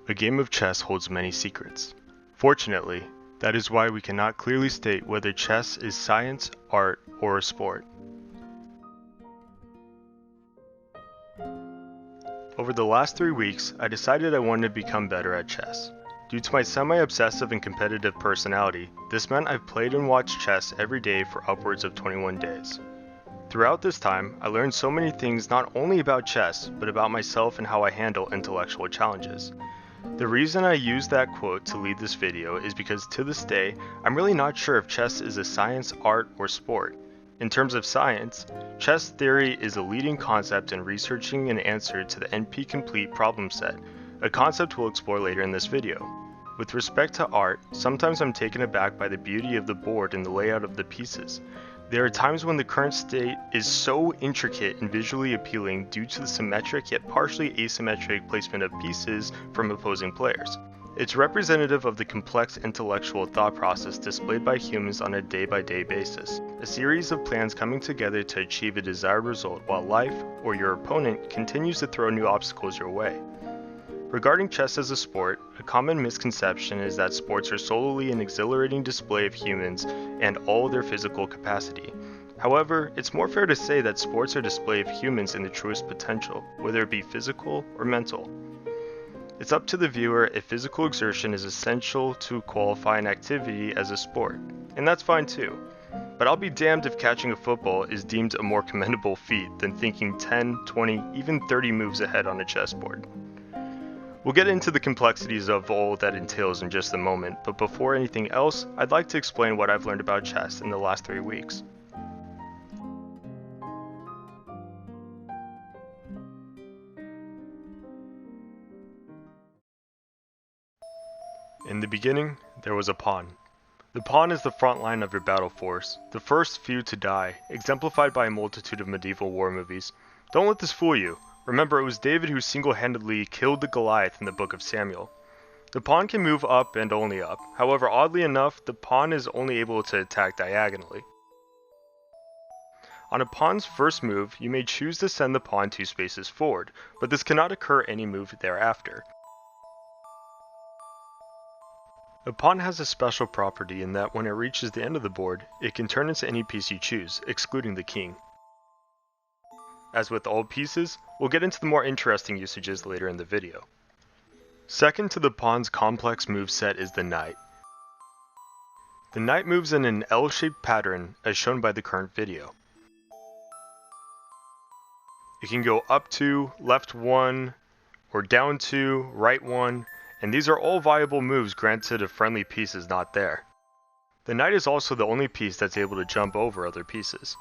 A game of chess holds many secrets. Fortunately, that is why we cannot clearly state whether chess is science, art, or a sport. Over the last 3 weeks, I decided I wanted to become better at chess. Due to my semi-obsessive and competitive personality, this meant I've played and watched chess every day for upwards of 21 days. Throughout this time, I learned so many things not only about chess, but about myself and how I handle intellectual challenges. The reason I use that quote to lead this video is because to this day, I'm really not sure if chess is a science, art, or sport. In terms of science, chess theory is a leading concept in researching an answer to the NP-complete problem set, a concept we'll explore later in this video. With respect to art, sometimes I'm taken aback by the beauty of the board and the layout of the pieces. There are times when the current state is so intricate and visually appealing due to the symmetric yet partially asymmetric placement of pieces from opposing players. It's representative of the complex intellectual thought process displayed by humans on a day-by-day basis, a series of plans coming together to achieve a desired result while life, or your opponent, continues to throw new obstacles your way. Regarding chess as a sport, a common misconception is that sports are solely an exhilarating display of humans and all their physical capacity. However, it's more fair to say that sports are a display of humans in their truest potential, whether it be physical or mental. It's up to the viewer if physical exertion is essential to qualify an activity as a sport, and that's fine too. But I'll be damned if catching a football is deemed a more commendable feat than thinking 10, 20, even 30 moves ahead on a chessboard. We'll get into the complexities of all that entails in just a moment, but before anything else, I'd like to explain what I've learned about chess in the last 3 weeks. In the beginning, there was a pawn. The pawn is the front line of your battle force, the first few to die, exemplified by a multitude of medieval war movies. Don't let this fool you. Remember, it was David who single-handedly killed the Goliath in the Book of Samuel. The pawn can move up and only up. However, oddly enough, the pawn is only able to attack diagonally. On a pawn's first move, you may choose to send the pawn 2 spaces forward, but this cannot occur any move thereafter. A pawn has a special property in that when it reaches the end of the board, it can turn into any piece you choose, excluding the king. As with all pieces, we'll get into the more interesting usages later in the video. Second to the pawn's complex moveset is the knight. The knight moves in an L-shaped pattern as shown by the current video. It can go up 2, left 1, or down 2, right 1, and these are all viable moves granted a friendly piece is not there. The knight is also the only piece that's able to jump over other pieces.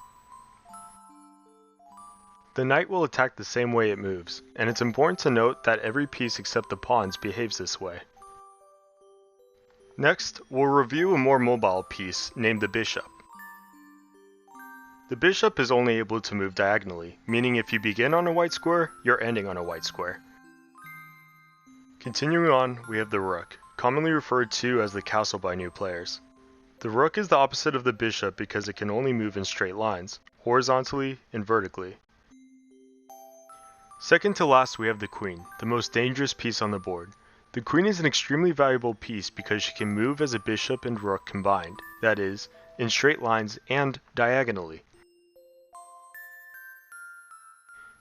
The knight will attack the same way it moves, and it's important to note that every piece except the pawns behaves this way. Next, we'll review a more mobile piece named the bishop. The bishop is only able to move diagonally, meaning if you begin on a white square, you're ending on a white square. Continuing on, we have the rook, commonly referred to as the castle by new players. The rook is the opposite of the bishop because it can only move in straight lines, horizontally and vertically. Second to last, we have the queen, the most dangerous piece on the board. The queen is an extremely valuable piece because she can move as a bishop and rook combined, that is, in straight lines and diagonally.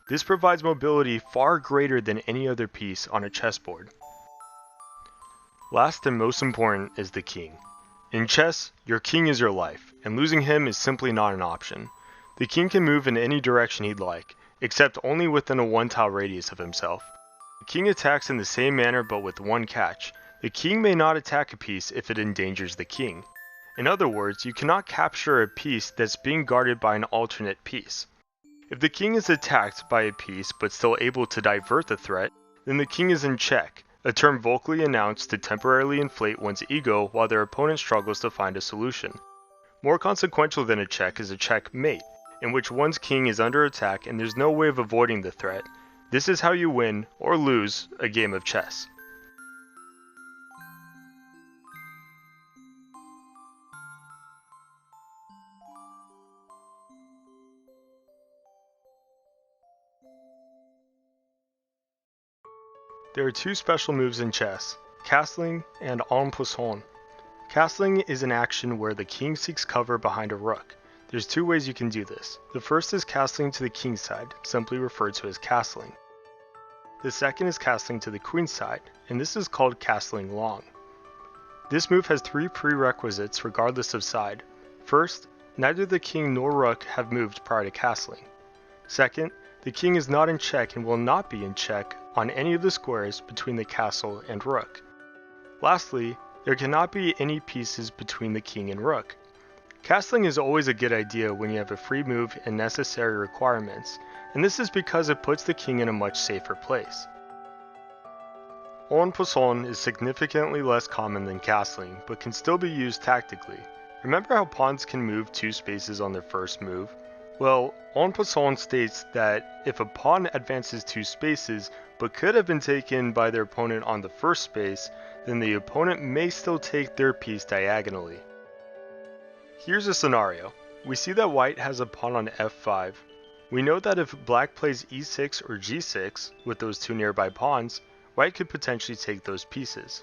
This provides mobility far greater than any other piece on a chessboard. Last and most important is the king. In chess, your king is your life, and losing him is simply not an option. The king can move in any direction he'd like, except only within a 1-tile radius of himself. The king attacks in the same manner but with one catch. The king may not attack a piece if it endangers the king. In other words, you cannot capture a piece that's being guarded by an alternate piece. If the king is attacked by a piece but still able to divert the threat, then the king is in check, a term vocally announced to temporarily inflate one's ego while their opponent struggles to find a solution. More consequential than a check is a checkmate, in which one's king is under attack and there's no way of avoiding the threat. This is how you win, or lose, a game of chess. There are two special moves in chess, castling and en passant. Castling is an action where the king seeks cover behind a rook. There's two ways you can do this. The first is castling to the king's side, simply referred to as castling. The second is castling to the queen's side, and this is called castling long. This move has three prerequisites regardless of side. First, neither the king nor rook have moved prior to castling. Second, the king is not in check and will not be in check on any of the squares between the castle and rook. Lastly, there cannot be any pieces between the king and rook. Castling is always a good idea when you have a free move and necessary requirements, and this is because it puts the king in a much safer place. En passant is significantly less common than castling, but can still be used tactically. Remember how pawns can move 2 spaces on their first move? Well, en passant states that if a pawn advances 2 spaces but could have been taken by their opponent on the first space, then the opponent may still take their piece diagonally. Here's a scenario. We see that white has a pawn on f5. We know that if black plays e6 or g6 with those 2 nearby pawns, white could potentially take those pieces.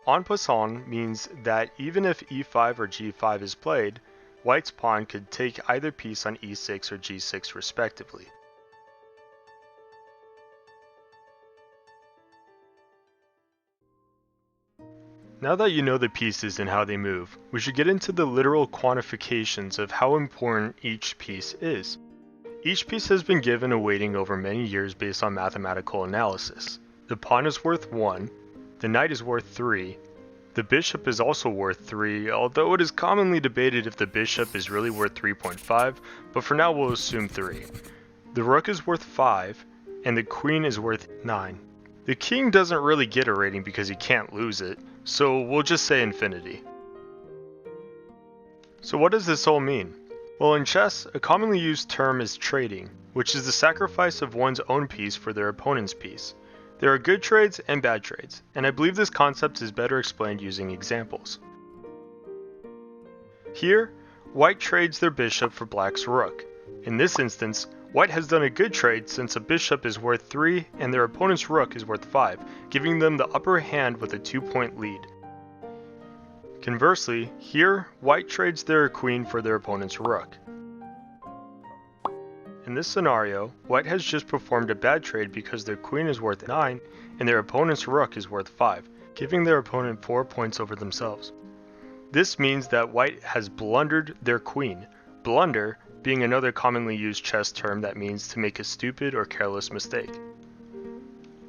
En passant means that even if e5 or g5 is played, white's pawn could take either piece on e6 or g6 respectively. Now that you know the pieces and how they move, we should get into the literal quantifications of how important each piece is. Each piece has been given a weighting over many years based on mathematical analysis. The pawn is worth 1, the knight is worth 3, the bishop is also worth 3, although it is commonly debated if the bishop is really worth 3.5, but for now we'll assume 3. The rook is worth 5, and the queen is worth 9. The king doesn't really get a rating because he can't lose it, so we'll just say infinity. So what does this all mean? Well, in chess, a commonly used term is trading, which is the sacrifice of one's own piece for their opponent's piece. There are good trades and bad trades, and I believe this concept is better explained using examples. Here, white trades their bishop for black's rook. In this instance, white has done a good trade since a bishop is worth 3 and their opponent's rook is worth 5, giving them the upper hand with a 2-point lead. Conversely, here, white trades their queen for their opponent's rook. In this scenario, white has just performed a bad trade because their queen is worth 9 and their opponent's rook is worth 5, giving their opponent 4 points over themselves. This means that white has blundered their queen. Blunder being another commonly used chess term that means to make a stupid or careless mistake.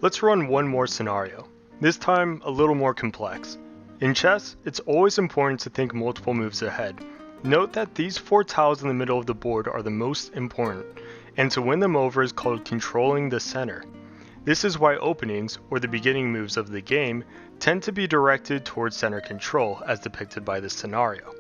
Let's run one more scenario, this time a little more complex. In chess, it's always important to think multiple moves ahead. Note that these 4 tiles in the middle of the board are the most important, and to win them over is called controlling the center. This is why openings, or the beginning moves of the game, tend to be directed towards center control, as depicted by this scenario.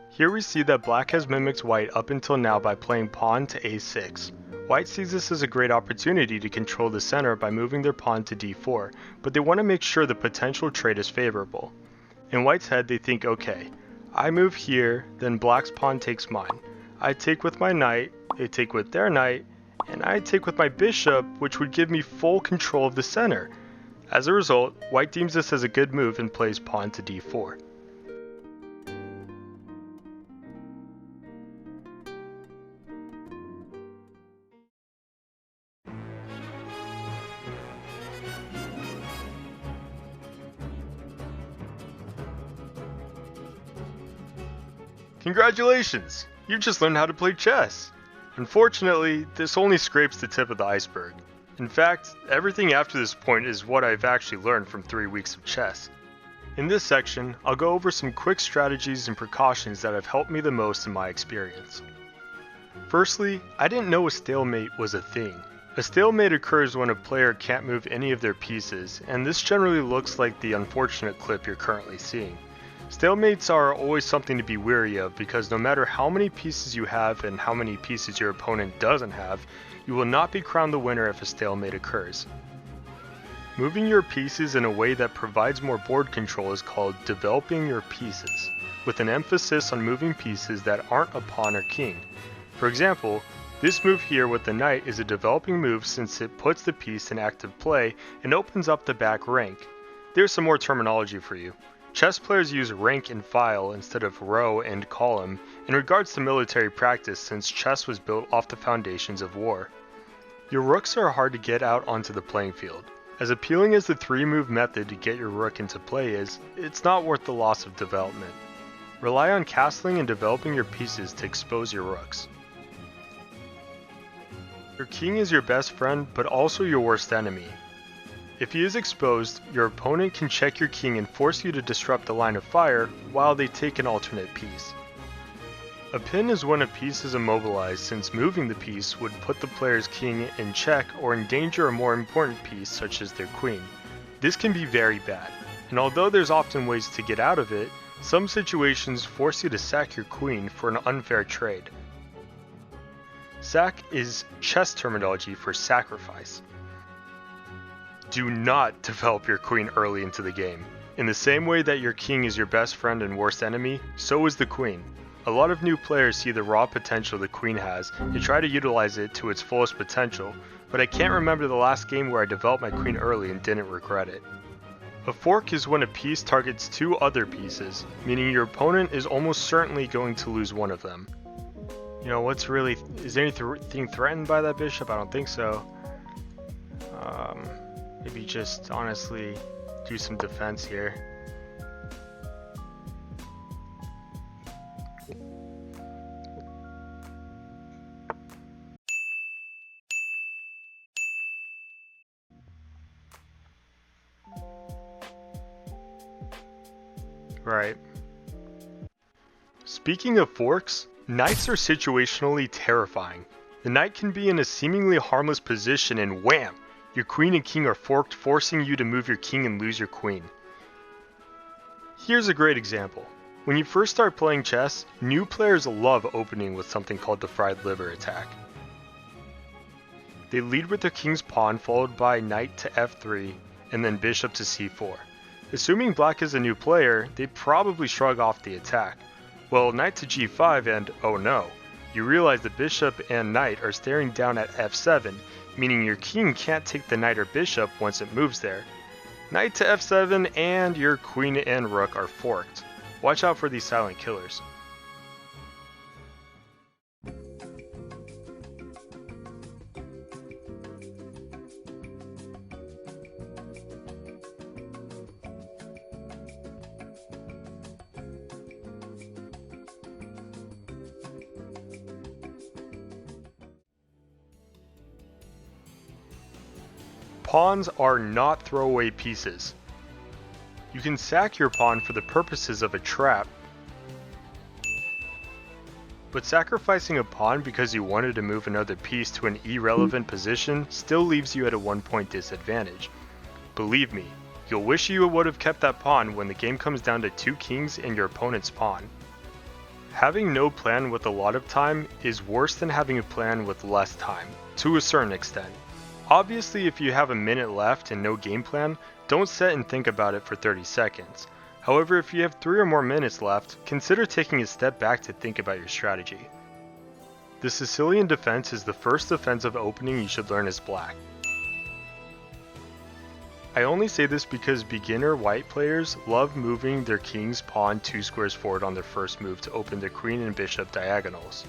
Here we see that black has mimicked white up until now by playing pawn to a6. White sees this as a great opportunity to control the center by moving their pawn to d4, but they want to make sure the potential trade is favorable. In white's head they think, okay, I move here, then black's pawn takes mine. I take with my knight, they take with their knight, and I take with my bishop, which would give me full control of the center. As a result, white deems this as a good move and plays pawn to d4. Congratulations! You've just learned how to play chess! Unfortunately, this only scrapes the tip of the iceberg. In fact, everything after this point is what I've actually learned from 3 weeks of chess. In this section, I'll go over some quick strategies and precautions that have helped me the most in my experience. Firstly, I didn't know a stalemate was a thing. A stalemate occurs when a player can't move any of their pieces, and this generally looks like the unfortunate clip you're currently seeing. Stalemates are always something to be wary of because no matter how many pieces you have and how many pieces your opponent doesn't have, you will not be crowned the winner if a stalemate occurs. Moving your pieces in a way that provides more board control is called developing your pieces, with an emphasis on moving pieces that aren't a pawn or king. For example, This move here with the knight is a developing move since it puts the piece in active play and opens up the back rank. There's some more terminology for you. Chess players use rank and file instead of row and column in regards to military practice since chess was built off the foundations of war. Your rooks are hard to get out onto the playing field. As appealing as the 3-move method to get your rook into play is, it's not worth the loss of development. Rely on castling and developing your pieces to expose your rooks. Your king is your best friend but also your worst enemy. If he is exposed, your opponent can check your king and force you to disrupt the line of fire while they take an alternate piece. A pin is when a piece is immobilized since moving the piece would put the player's king in check or endanger a more important piece such as their queen. This can be very bad, and although there's often ways to get out of it, some situations force you to sack your queen for an unfair trade. Sack is chess terminology for sacrifice. Do not develop your queen early into the game. In the same way that your king is your best friend and worst enemy, so is the queen. A lot of new players see the raw potential the queen has and try to utilize it to its fullest potential, but I can't remember the last game where I developed my queen early and didn't regret it. A fork is when a piece targets 2 other pieces, meaning your opponent is almost certainly going to lose one of them. You know, is there anything threatened by that bishop? I don't think so. Maybe just honestly do some defense here. Right. Speaking of forks, knights are situationally terrifying. The knight can be in a seemingly harmless position and wham! Your queen and king are forked, forcing you to move your king and lose your queen. Here's a great example. When you first start playing chess, new players love opening with something called the fried liver attack. They lead with their king's pawn followed by knight to f3 and then bishop to c4. Assuming black is a new player, they probably shrug off the attack. Well, knight to g5 and oh no, you realize the bishop and knight are staring down at f7, meaning your king can't take the knight or bishop once it moves there. Knight to f7 and your queen and rook are forked. Watch out for these silent killers. Pawns are not throwaway pieces. You can sack your pawn for the purposes of a trap, but sacrificing a pawn because you wanted to move another piece to an irrelevant position still leaves you at a 1-point disadvantage. Believe me, you'll wish you would have kept that pawn when the game comes down to 2 kings and your opponent's pawn. Having no plan with a lot of time is worse than having a plan with less time, to a certain extent. Obviously, if you have a minute left and no game plan, don't sit and think about it for 30 seconds. However, if you have 3 or more minutes left, consider taking a step back to think about your strategy. The Sicilian defense is the first defensive opening you should learn as black. I only say this because beginner white players love moving their king's pawn 2 squares forward on their first move to open their queen and bishop diagonals.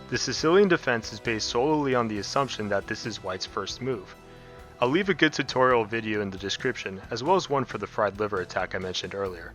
The Sicilian defense is based solely on the assumption that this is white's first move. I'll leave a good tutorial video in the description, as well as one for the fried liver attack I mentioned earlier.